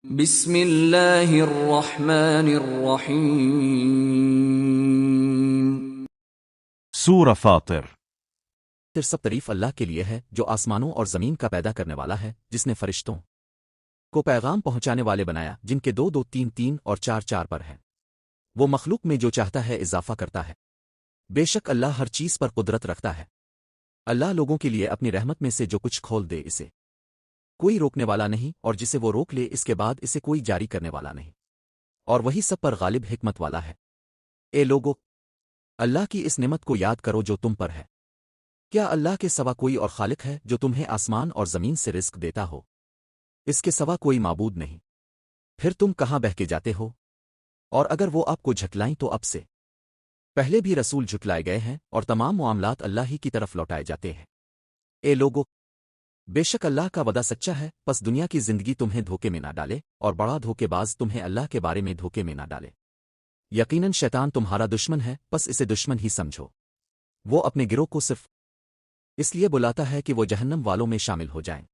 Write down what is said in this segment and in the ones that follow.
بسم اللہ الرحمن الرحیم۔ سورہ فاطر۔ پھر سب تعریف اللہ کے لیے ہے جو آسمانوں اور زمین کا پیدا کرنے والا ہے، جس نے فرشتوں کو پیغام پہنچانے والے بنایا، جن کے دو دو تین تین اور چار چار پر ہیں۔ وہ مخلوق میں جو چاہتا ہے اضافہ کرتا ہے۔ بے شک اللہ ہر چیز پر قدرت رکھتا ہے۔ اللہ لوگوں کے لیے اپنی رحمت میں سے جو کچھ کھول دے، اسے کوئی روکنے والا نہیں، اور جسے وہ روک لے اس کے بعد اسے کوئی جاری کرنے والا نہیں، اور وہی سب پر غالب حکمت والا ہے۔ اے لوگو، اللہ کی اس نعمت کو یاد کرو جو تم پر ہے۔ کیا اللہ کے سوا کوئی اور خالق ہے جو تمہیں آسمان اور زمین سے رزق دیتا ہو؟ اس کے سوا کوئی معبود نہیں۔ پھر تم کہاں بہہ کے جاتے ہو؟ اور اگر وہ آپ کو جھٹلائیں تو اب سے پہلے بھی رسول جھٹلائے گئے ہیں، اور تمام معاملات اللہ ہی کی طرف لوٹائے جاتے ہیں۔ اے لوگو، بے شک اللہ کا وعدہ سچا ہے، پس دنیا کی زندگی تمہیں دھوکے میں نہ ڈالے، اور بڑا دھوکے باز تمہیں اللہ کے بارے میں دھوکے میں نہ ڈالے۔ یقیناً شیطان تمہارا دشمن ہے، پس اسے دشمن ہی سمجھو۔ وہ اپنے گروہ کو صرف اس لیے بلاتا ہے کہ وہ جہنم والوں میں شامل ہو جائیں۔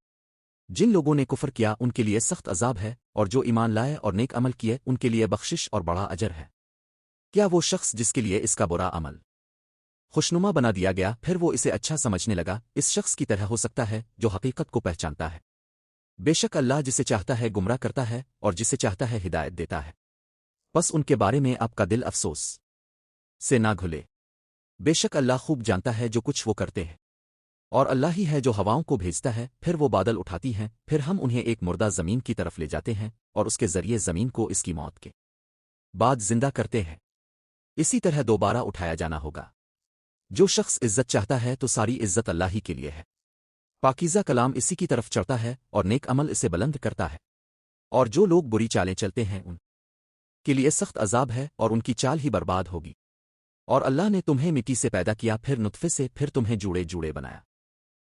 جن لوگوں نے کفر کیا ان کے لیے سخت عذاب ہے، اور جو ایمان لائے اور نیک عمل کیے ان کے لیے بخشش اور بڑا اجر ہے۔ کیا وہ شخص جس کے لیے اس کا برا عمل خوشنما بنا دیا گیا، پھر وہ اسے اچھا سمجھنے لگا، اس شخص کی طرح ہو سکتا ہے جو حقیقت کو پہچانتا ہے؟ بے شک اللہ جسے چاہتا ہے گمراہ کرتا ہے، اور جسے چاہتا ہے ہدایت دیتا ہے۔ بس ان کے بارے میں آپ کا دل افسوس سے نہ گھلے۔ بے شک اللہ خوب جانتا ہے جو کچھ وہ کرتے ہیں۔ اور اللہ ہی ہے جو ہواؤں کو بھیجتا ہے، پھر وہ بادل اٹھاتی ہیں، پھر ہم انہیں ایک مردہ زمین کی طرف لے جاتے ہیں، اور اس کے ذریعے زمین کو اس کی موت کے بعد زندہ کرتے ہیں۔ اسی طرح دوبارہ اٹھایا جانا ہوگا۔ جو شخص عزت چاہتا ہے تو ساری عزت اللہ ہی کے لیے ہے۔ پاکیزہ کلام اسی کی طرف چڑھتا ہے، اور نیک عمل اسے بلند کرتا ہے۔ اور جو لوگ بری چالیں چلتے ہیں ان کے لیے سخت عذاب ہے، اور ان کی چال ہی برباد ہوگی۔ اور اللہ نے تمہیں مٹی سے پیدا کیا، پھر نطفے سے، پھر تمہیں جوڑے جوڑے بنایا۔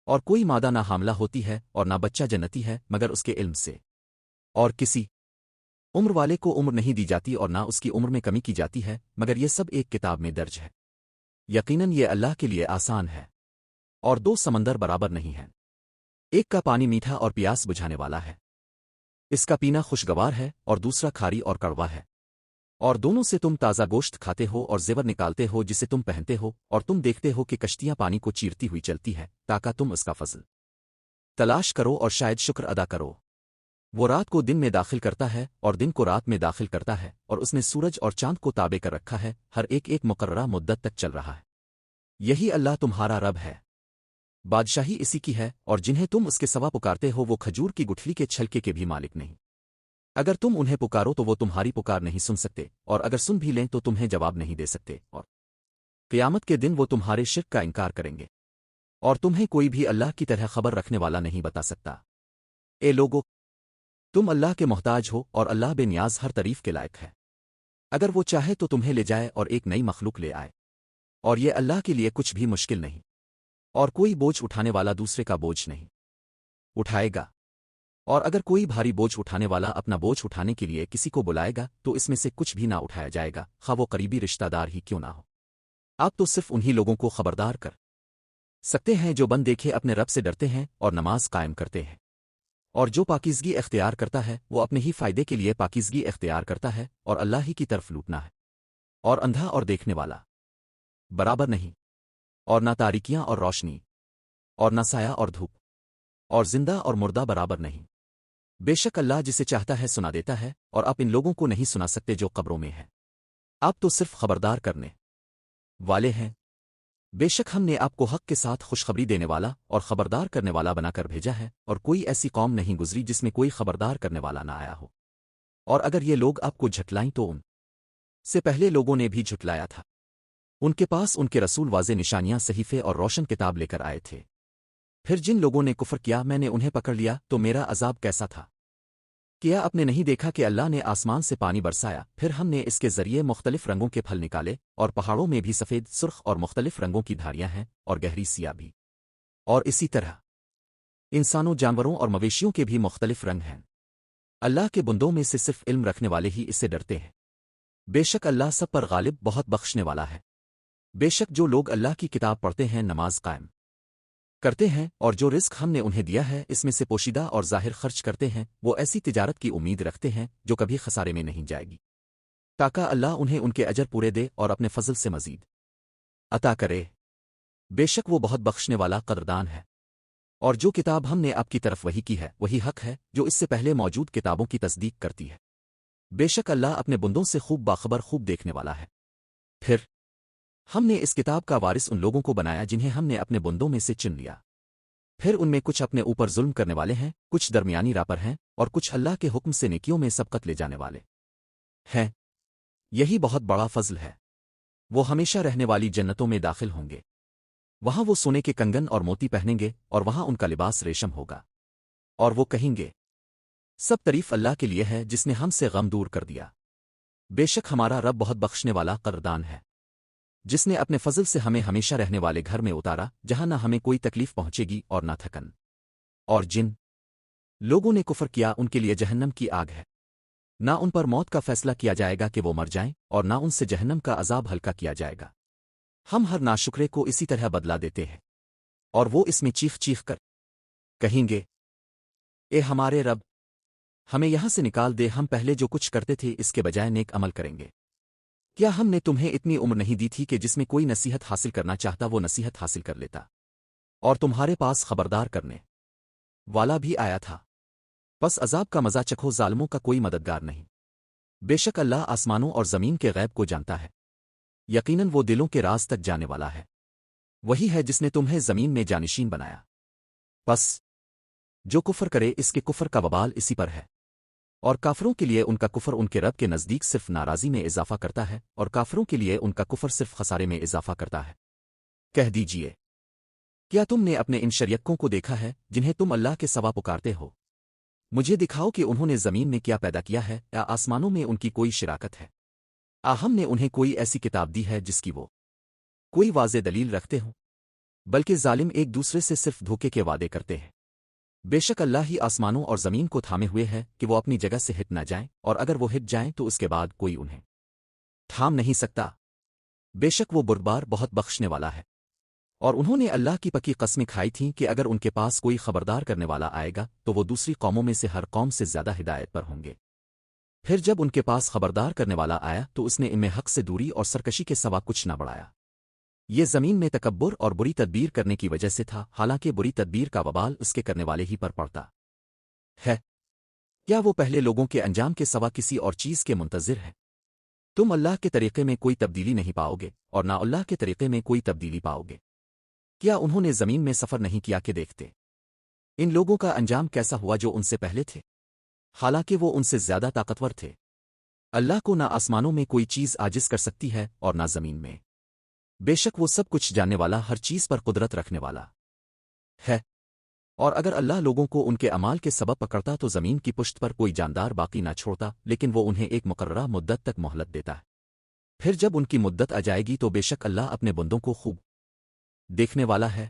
اور کوئی مادہ نہ حاملہ ہوتی ہے اور نہ بچہ جنتی ہے مگر اس کے علم سے، اور کسی عمر والے کو عمر نہیں دی جاتی اور نہ اس کی عمر میں کمی کی جاتی ہے، مگر یہ سب ایک کتاب میں درج ہے۔ یقیناً یہ اللہ کے لیے آسان ہے۔ اور دو سمندر برابر نہیں ہیں، ایک کا پانی میٹھا اور پیاس بجھانے والا ہے، اس کا پینا خوشگوار ہے، اور دوسرا کھاری اور کڑوا ہے۔ اور دونوں سے تم تازہ گوشت کھاتے ہو اور زیور نکالتے ہو جسے تم پہنتے ہو، اور تم دیکھتے ہو کہ کشتیاں پانی کو چیرتی ہوئی چلتی ہے، تاکہ تم اس کا فضل تلاش کرو اور شاید شکر ادا کرو۔ وہ رات کو دن میں داخل کرتا ہے اور دن کو رات میں داخل کرتا ہے، اور اس نے سورج اور چاند کو تابع کر رکھا ہے، ہر ایک ایک مقررہ مدت تک چل رہا ہے۔ یہی اللہ تمہارا رب ہے۔ بادشاہی اسی کی ہے، اور جنہیں تم اس کے سوا پکارتے ہو وہ کھجور کی گٹھلی کے چھلکے کے بھی مالک نہیں۔ اگر تم انہیں پکارو تو وہ تمہاری پکار نہیں سن سکتے، اور اگر سن بھی لیں تو تمہیں جواب نہیں دے سکتے، اور قیامت کے دن وہ تمہارے شرک کا انکار کریں گے، اور تمہیں کوئی بھی اللہ کی طرح خبر رکھنے والا نہیں بتا سکتا۔ اے لوگو، تم اللہ کے محتاج ہو، اور اللہ بے نیاز ہر تعریف کے لائق ہے۔ اگر وہ چاہے تو تمہیں لے جائے اور ایک نئی مخلوق لے آئے، اور یہ اللہ کے لیے کچھ بھی مشکل نہیں۔ اور کوئی بوجھ اٹھانے والا دوسرے کا بوجھ نہیں اٹھائے گا، اور اگر کوئی بھاری بوجھ اٹھانے والا اپنا بوجھ اٹھانے کے لیے کسی کو بلائے گا تو اس میں سے کچھ بھی نہ اٹھایا جائے گا، خواہ وہ قریبی رشتہ دار ہی کیوں نہ ہو۔ آپ تو صرف انہی لوگوں کو خبردار کر سکتے ہیں جو بن دیکھے اپنے رب سے ڈرتے ہیں اور نماز قائم کرتے ہیں۔ اور جو پاکیزگی اختیار کرتا ہے وہ اپنے ہی فائدے کے لیے پاکیزگی اختیار کرتا ہے، اور اللہ ہی کی طرف لوٹنا ہے۔ اور اندھا اور دیکھنے والا برابر نہیں، اور نہ تاریکیاں اور روشنی، اور نہ سایہ اور دھوپ، اور زندہ اور مردہ برابر نہیں۔ بے شک اللہ جسے چاہتا ہے سنا دیتا ہے، اور آپ ان لوگوں کو نہیں سنا سکتے جو قبروں میں ہیں۔ آپ تو صرف خبردار کرنے والے ہیں۔ بے شک ہم نے آپ کو حق کے ساتھ خوشخبری دینے والا اور خبردار کرنے والا بنا کر بھیجا ہے، اور کوئی ایسی قوم نہیں گزری جس میں کوئی خبردار کرنے والا نہ آیا ہو۔ اور اگر یہ لوگ آپ کو جھٹلائیں تو ان سے پہلے لوگوں نے بھی جھٹلایا تھا۔ ان کے پاس ان کے رسول واضح نشانیاں، صحیفے اور روشن کتاب لے کر آئے تھے۔ پھر جن لوگوں نے کفر کیا میں نے انہیں پکڑ لیا، تو میرا عذاب کیسا تھا؟ کیا آپ نے نہیں دیکھا کہ اللہ نے آسمان سے پانی برسایا، پھر ہم نے اس کے ذریعے مختلف رنگوں کے پھل نکالے، اور پہاڑوں میں بھی سفید، سرخ اور مختلف رنگوں کی دھاریاں ہیں، اور گہری سیاہ بھی۔ اور اسی طرح انسانوں، جانوروں اور مویشیوں کے بھی مختلف رنگ ہیں۔ اللہ کے بندوں میں سے صرف علم رکھنے والے ہی اس سے ڈرتے ہیں۔ بے شک اللہ سب پر غالب، بہت بخشنے والا ہے۔ بے شک جو لوگ اللہ کی کتاب پڑھتے ہیں، نماز قائم کرتے ہیں اور جو رزق ہم نے انہیں دیا ہے اس میں سے پوشیدہ اور ظاہر خرچ کرتے ہیں، وہ ایسی تجارت کی امید رکھتے ہیں جو کبھی خسارے میں نہیں جائے گی، تاکہ اللہ انہیں ان کے اجر پورے دے اور اپنے فضل سے مزید عطا کرے۔ بے شک وہ بہت بخشنے والا قدردان ہے۔ اور جو کتاب ہم نے آپ کی طرف وحی کی ہے وہی حق ہے جو اس سے پہلے موجود کتابوں کی تصدیق کرتی ہے۔ بے شک اللہ اپنے بندوں سے خوب باخبر، خوب دیکھنے والا ہے۔ پھر ہم نے اس کتاب کا وارث ان لوگوں کو بنایا جنہیں ہم نے اپنے بندوں میں سے چن لیا، پھر ان میں کچھ اپنے اوپر ظلم کرنے والے ہیں، کچھ درمیانی راہ پر ہیں، اور کچھ اللہ کے حکم سے نیکیوں میں سبقت لے جانے والے ہیں۔ یہی بہت بڑا فضل ہے۔ وہ ہمیشہ رہنے والی جنتوں میں داخل ہوں گے، وہاں وہ سونے کے کنگن اور موتی پہنیں گے، اور وہاں ان کا لباس ریشم ہوگا، اور وہ کہیں گے سب تعریف اللہ کے لیے ہے جس نے ہم سے غم دور کر دیا۔ بے شک ہمارا رب بہت بخشنے والا قدردان ہے، جس نے اپنے فضل سے ہمیں ہمیشہ رہنے والے گھر میں اتارا، جہاں نہ ہمیں کوئی تکلیف پہنچے گی اور نہ تھکن۔ اور جن لوگوں نے کفر کیا ان کے لیے جہنم کی آگ ہے، نہ ان پر موت کا فیصلہ کیا جائے گا کہ وہ مر جائیں، اور نہ ان سے جہنم کا عذاب ہلکا کیا جائے گا۔ ہم ہر ناشکرے کو اسی طرح بدلا دیتے ہیں، اور وہ اس میں چیخ چیخ کر کہیں گے اے ہمارے رب، ہمیں یہاں سے نکال دے، ہم پہلے جو کچھ کرتے تھے اس کے بجائے نیک عمل کریں گے۔ کیا ہم نے تمہیں اتنی عمر نہیں دی تھی کہ جس میں کوئی نصیحت حاصل کرنا چاہتا وہ نصیحت حاصل کر لیتا، اور تمہارے پاس خبردار کرنے والا بھی آیا تھا؟ بس عذاب کا مزہ چکھو، ظالموں کا کوئی مددگار نہیں۔ بے شک اللہ آسمانوں اور زمین کے غیب کو جانتا ہے، یقیناً وہ دلوں کے راز تک جانے والا ہے۔ وہی ہے جس نے تمہیں زمین میں جانشین بنایا، بس جو کفر کرے اس کے کفر کا وبال اسی پر ہے، اور کافروں کے لیے ان کا کفر ان کے رب کے نزدیک صرف ناراضی میں اضافہ کرتا ہے، اور کافروں کے لیے ان کا کفر صرف خسارے میں اضافہ کرتا ہے۔ کہہ دیجئے کیا تم نے اپنے ان شریکوں کو دیکھا ہے جنہیں تم اللہ کے سوا پکارتے ہو؟ مجھے دکھاؤ کہ انہوں نے زمین میں کیا پیدا کیا ہے، یا آسمانوں میں ان کی کوئی شراکت ہے؟ ہم نے انہیں کوئی ایسی کتاب دی ہے جس کی وہ کوئی واضح دلیل رکھتے ہوں؟ بلکہ ظالم ایک دوسرے سے صرف دھوکے کے وعدے کرتے ہیں۔ بے شک اللہ ہی آسمانوں اور زمین کو تھامے ہوئے ہے کہ وہ اپنی جگہ سے ہٹ نہ جائیں، اور اگر وہ ہٹ جائیں تو اس کے بعد کوئی انہیں تھام نہیں سکتا۔ بے شک وہ بردبار بہت بخشنے والا ہے۔ اور انہوں نے اللہ کی پکی قسمیں کھائی تھیں کہ اگر ان کے پاس کوئی خبردار کرنے والا آئے گا تو وہ دوسری قوموں میں سے ہر قوم سے زیادہ ہدایت پر ہوں گے۔ پھر جب ان کے پاس خبردار کرنے والا آیا تو اس نے ان میں حق سے دوری اور سرکشی کے سوا کچھ نہ بڑھایا۔ یہ زمین میں تکبر اور بری تدبیر کرنے کی وجہ سے تھا، حالانکہ بری تدبیر کا وبال اس کے کرنے والے ہی پر پڑتا ہے۔ کیا وہ پہلے لوگوں کے انجام کے سوا کسی اور چیز کے منتظر ہے؟ تم اللہ کے طریقے میں کوئی تبدیلی نہیں پاؤ گے، اور نہ اللہ کے طریقے میں کوئی تبدیلی پاؤ گے۔ کیا انہوں نے زمین میں سفر نہیں کیا کہ دیکھتے ان لوگوں کا انجام کیسا ہوا جو ان سے پہلے تھے، حالانکہ وہ ان سے زیادہ طاقتور تھے۔ اللہ کو نہ آسمانوں میں کوئی چیز عاجز کر سکتی ہے اور نہ زمین میں۔ بے شک وہ سب کچھ جاننے والا، ہر چیز پر قدرت رکھنے والا ہے۔ اور اگر اللہ لوگوں کو ان کے اعمال کے سبب پکڑتا تو زمین کی پشت پر کوئی جاندار باقی نہ چھوڑتا، لیکن وہ انہیں ایک مقررہ مدت تک مہلت دیتا ہے۔ پھر جب ان کی مدت آ جائے گی تو بے شک اللہ اپنے بندوں کو خوب دیکھنے والا ہے۔